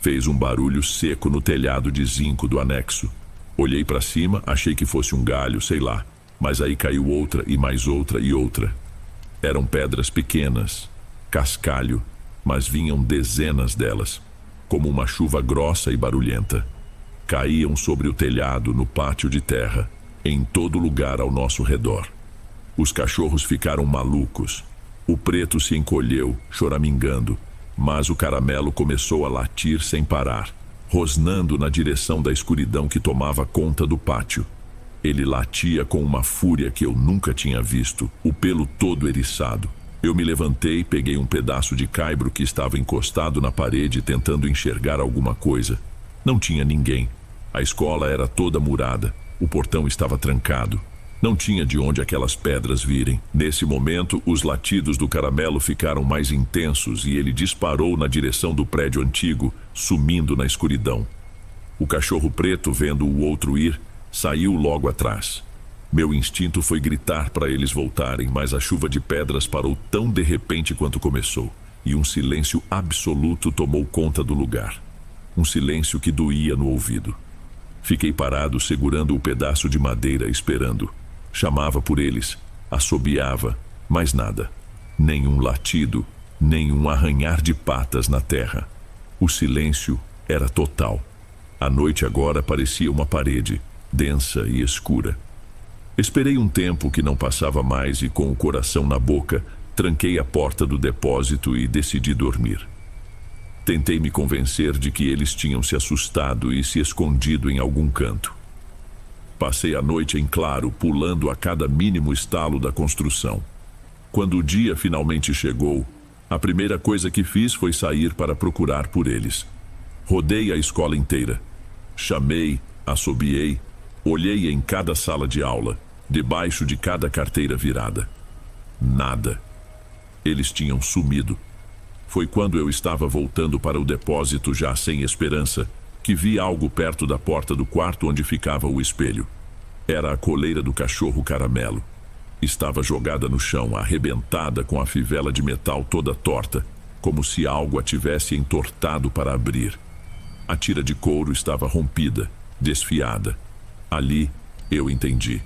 Fez um barulho seco no telhado de zinco do anexo. Olhei para cima, achei que fosse um galho, sei lá. Mas aí caiu outra e mais outra e outra. Eram pedras pequenas, cascalho, mas vinham dezenas delas, como uma chuva grossa e barulhenta. Caíam sobre o telhado, no pátio de terra, em todo lugar ao nosso redor. Os cachorros ficaram malucos. O preto se encolheu, choramingando, mas o caramelo começou a latir sem parar, rosnando na direção da escuridão que tomava conta do pátio. Ele latia com uma fúria que eu nunca tinha visto, o pelo todo eriçado. Eu me levantei, peguei um pedaço de caibro que estava encostado na parede, tentando enxergar alguma coisa. Não tinha ninguém. A escola era toda murada. O portão estava trancado. Não tinha de onde aquelas pedras virem. Nesse momento, os latidos do caramelo ficaram mais intensos e ele disparou na direção do prédio antigo, sumindo na escuridão. O cachorro preto, vendo o outro ir, saiu logo atrás. Meu instinto foi gritar para eles voltarem, mas a chuva de pedras parou tão de repente quanto começou, e um silêncio absoluto tomou conta do lugar. Um silêncio que doía no ouvido. Fiquei parado, segurando o pedaço de madeira, esperando. Chamava por eles, assobiava, mas nada. Nenhum latido, nenhum arranhar de patas na terra. O silêncio era total. A noite agora parecia uma parede, densa e escura. Esperei um tempo que não passava mais e, com o coração na boca, tranquei a porta do depósito e decidi dormir. Tentei me convencer de que eles tinham se assustado e se escondido em algum canto. Passei a noite em claro, pulando a cada mínimo estalo da construção. Quando o dia finalmente chegou, a primeira coisa que fiz foi sair para procurar por eles. Rodei a escola inteira. Chamei, assobiei, olhei em cada sala de aula, debaixo de cada carteira virada. Nada. Eles tinham sumido. Foi quando eu estava voltando para o depósito, já sem esperança, que vi algo perto da porta do quarto onde ficava o espelho. Era a coleira do cachorro caramelo. Estava jogada no chão, arrebentada, com a fivela de metal toda torta, como se algo a tivesse entortado para abrir. A tira de couro estava rompida, desfiada. Ali, eu entendi.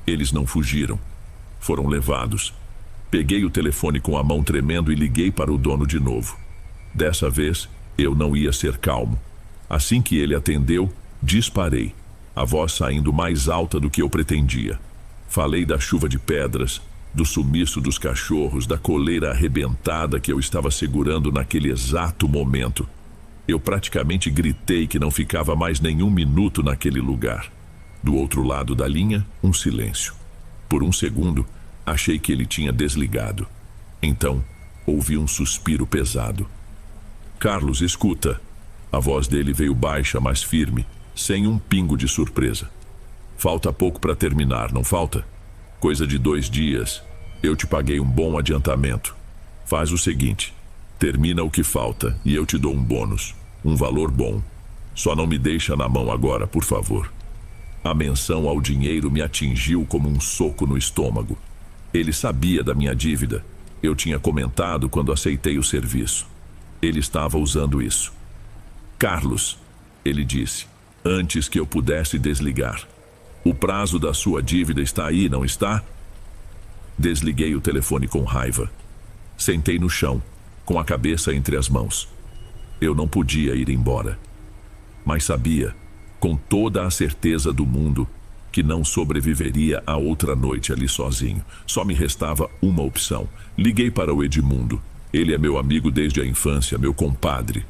Eles não fugiram. Foram levados. Peguei o telefone com a mão tremendo e liguei para o dono de novo. Dessa vez, eu não ia ser calmo. Assim que ele atendeu, Disparei, a voz saindo mais alta do que eu pretendia. Falei da chuva de pedras, do sumiço dos cachorros, da coleira arrebentada que eu estava segurando naquele exato momento. Eu praticamente gritei que não ficava mais nenhum minuto naquele lugar. Do outro lado da linha, um silêncio. Por um segundo, achei que ele tinha desligado. Então, ouvi um suspiro pesado. Carlos, escuta. A voz dele veio baixa, mas firme, sem um pingo de surpresa. Falta pouco para terminar, não falta? Coisa de 2 dias. Eu te paguei um bom adiantamento. Faz o seguinte, termina o que falta e eu te dou um bônus. Um valor bom. Só não me deixa na mão agora, por favor. A menção ao dinheiro me atingiu como um soco no estômago. Ele sabia da minha dívida. Eu tinha comentado quando aceitei o serviço. Ele estava usando isso. Carlos, ele disse, antes que eu pudesse desligar. O prazo da sua dívida está aí, não está? Desliguei o telefone com raiva. Sentei no chão, com a cabeça entre as mãos. Eu não podia ir embora. Mas sabia, com toda a certeza do mundo, que não sobreviveria a outra noite ali sozinho. Só me restava uma opção. Liguei para o Edmundo. Ele é meu amigo desde a infância, meu compadre.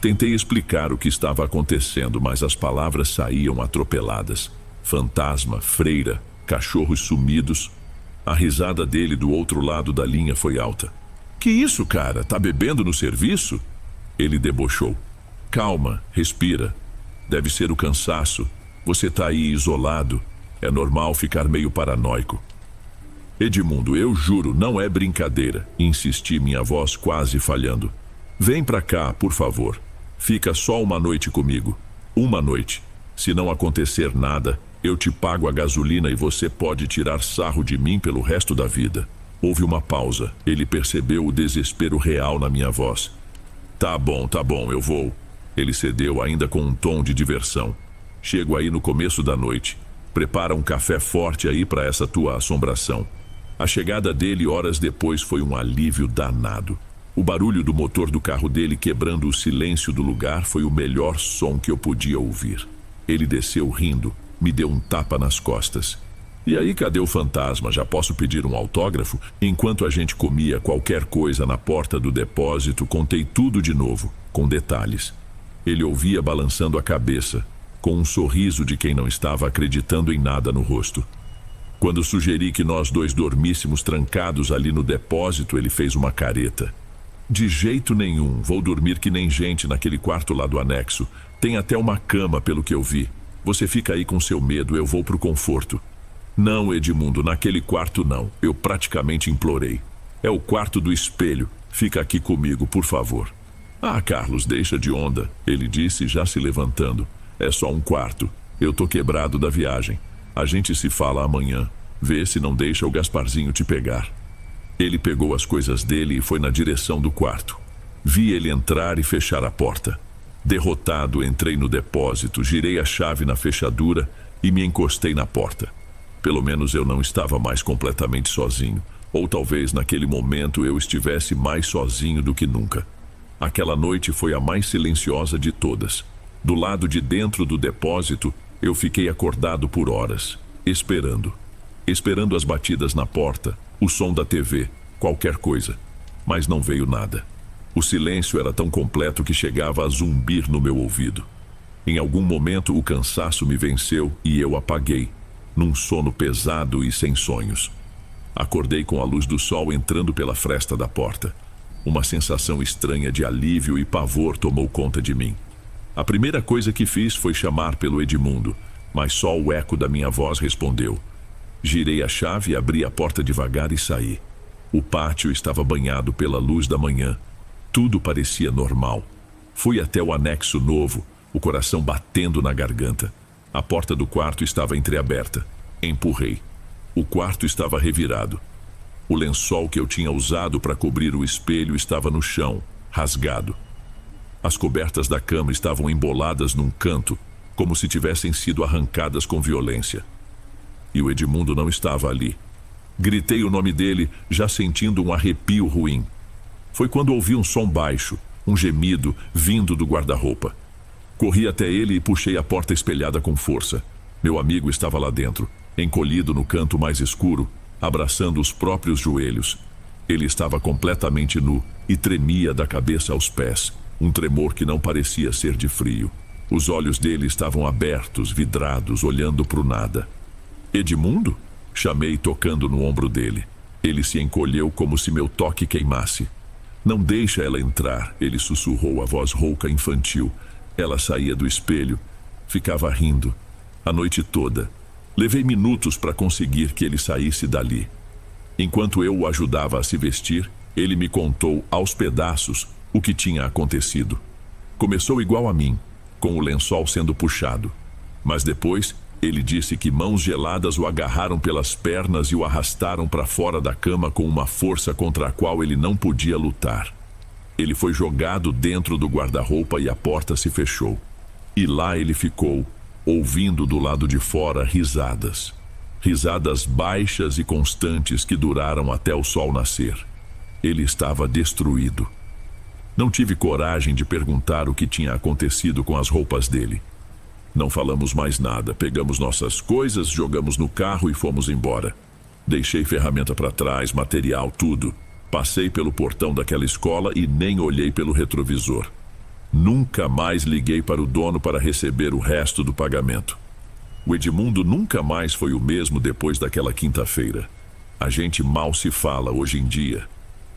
Tentei explicar o que estava acontecendo, mas as palavras saíam atropeladas. Fantasma, freira, cachorros sumidos. A risada dele do outro lado da linha foi alta. Que isso, cara? Tá bebendo no serviço? Ele debochou. Calma, respira. Deve ser o cansaço. Você tá aí isolado. É normal ficar meio paranoico. Edmundo, eu juro, não é brincadeira. Insisti, minha voz quase falhando. Vem pra cá, por favor. Fica só uma noite comigo. Uma noite. Se não acontecer nada, eu te pago a gasolina e você pode tirar sarro de mim pelo resto da vida. Houve uma pausa. Ele percebeu o desespero real na minha voz. Tá bom, eu vou. Ele cedeu ainda com um tom de diversão. Chego aí no começo da noite. Prepara um café forte aí para essa tua assombração. A chegada dele horas depois foi um alívio danado. O barulho do motor do carro dele quebrando o silêncio do lugar foi o melhor som que eu podia ouvir. Ele desceu rindo, me deu um tapa nas costas. E aí, cadê o fantasma? Já posso pedir um autógrafo? Enquanto a gente comia qualquer coisa na porta do depósito, contei tudo de novo, com detalhes. Ele ouvia balançando a cabeça, com um sorriso de quem não estava acreditando em nada no rosto. Quando sugeri que nós dois dormíssemos trancados ali no depósito, ele fez uma careta. De jeito nenhum, vou dormir que nem gente naquele quarto lá do anexo. Tem até uma cama, pelo que eu vi. Você fica aí com seu medo, eu vou pro conforto. Não, Edmundo, naquele quarto não. Eu praticamente implorei. É o quarto do espelho. Fica aqui comigo, por favor. Ah, Carlos, deixa de onda, ele disse, já se levantando. É só um quarto. Eu tô quebrado da viagem. A gente se fala amanhã. Vê se não deixa o Gasparzinho te pegar. Ele pegou as coisas dele e foi na direção do quarto. Vi ele entrar e fechar a porta. Derrotado, entrei no depósito, girei a chave na fechadura e me encostei na porta. Pelo menos eu não estava mais completamente sozinho. Ou talvez naquele momento eu estivesse mais sozinho do que nunca. Aquela noite foi a mais silenciosa de todas. Do lado de dentro do depósito, eu fiquei acordado por horas, esperando. Esperando as batidas na porta, o som da TV, qualquer coisa. Mas não veio nada. O silêncio era tão completo que chegava a zumbir no meu ouvido. Em algum momento o cansaço me venceu e eu apaguei, num sono pesado e sem sonhos. Acordei com a luz do sol entrando pela fresta da porta. Uma sensação estranha de alívio e pavor tomou conta de mim. A primeira coisa que fiz foi chamar pelo Edmundo, mas só o eco da minha voz respondeu. Girei a chave, abri a porta devagar e saí. O pátio estava banhado pela luz da manhã. Tudo parecia normal. Fui até o anexo novo, o coração batendo na garganta. A porta do quarto estava entreaberta. Empurrei. O quarto estava revirado. O lençol que eu tinha usado para cobrir o espelho estava no chão, rasgado. As cobertas da cama estavam emboladas num canto, como se tivessem sido arrancadas com violência. E o Edmundo não estava ali. Gritei o nome dele, já sentindo um arrepio ruim. Foi quando ouvi um som baixo, um gemido, vindo do guarda-roupa. Corri até ele e puxei a porta espelhada com força. Meu amigo estava lá dentro, encolhido no canto mais escuro, abraçando os próprios joelhos. Ele estava completamente nu e tremia da cabeça aos pés, um tremor que não parecia ser de frio. Os olhos dele estavam abertos, vidrados, olhando para o nada. Edmundo? Chamei, tocando no ombro dele. Ele se encolheu como se meu toque queimasse. Não deixa ela entrar, ele sussurrou a voz rouca infantil. Ela saía do espelho, ficava rindo. A noite toda. Levei minutos para conseguir que ele saísse dali. Enquanto eu o ajudava a se vestir, ele me contou aos pedaços o que tinha acontecido. Começou igual a mim, com o lençol sendo puxado. Mas depois, ele disse que mãos geladas o agarraram pelas pernas e o arrastaram para fora da cama com uma força contra a qual ele não podia lutar. Ele foi jogado dentro do guarda-roupa e a porta se fechou. E lá ele ficou, ouvindo do lado de fora risadas. Risadas baixas e constantes que duraram até o sol nascer. Ele estava destruído. Não tive coragem de perguntar o que tinha acontecido com as roupas dele. Não falamos mais nada, pegamos nossas coisas, jogamos no carro e fomos embora. Deixei ferramenta para trás, material, tudo. Passei pelo portão daquela escola e nem olhei pelo retrovisor. Nunca mais liguei para o dono para receber o resto do pagamento. O Edmundo nunca mais foi o mesmo depois daquela quinta-feira. A gente mal se fala hoje em dia.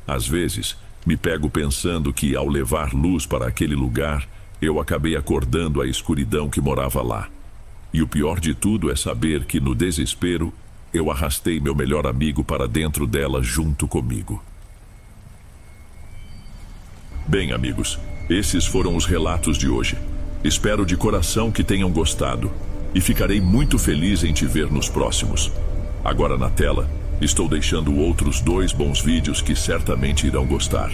Às vezes, me pego pensando que, ao levar luz para aquele lugar, eu acabei acordando a escuridão que morava lá. E o pior de tudo é saber que, no desespero, eu arrastei meu melhor amigo para dentro dela junto comigo. Bem, amigos, esses foram os relatos de hoje. Espero de coração que tenham gostado. E ficarei muito feliz em te ver nos próximos. Agora na tela, estou deixando outros 2 bons vídeos que certamente irão gostar.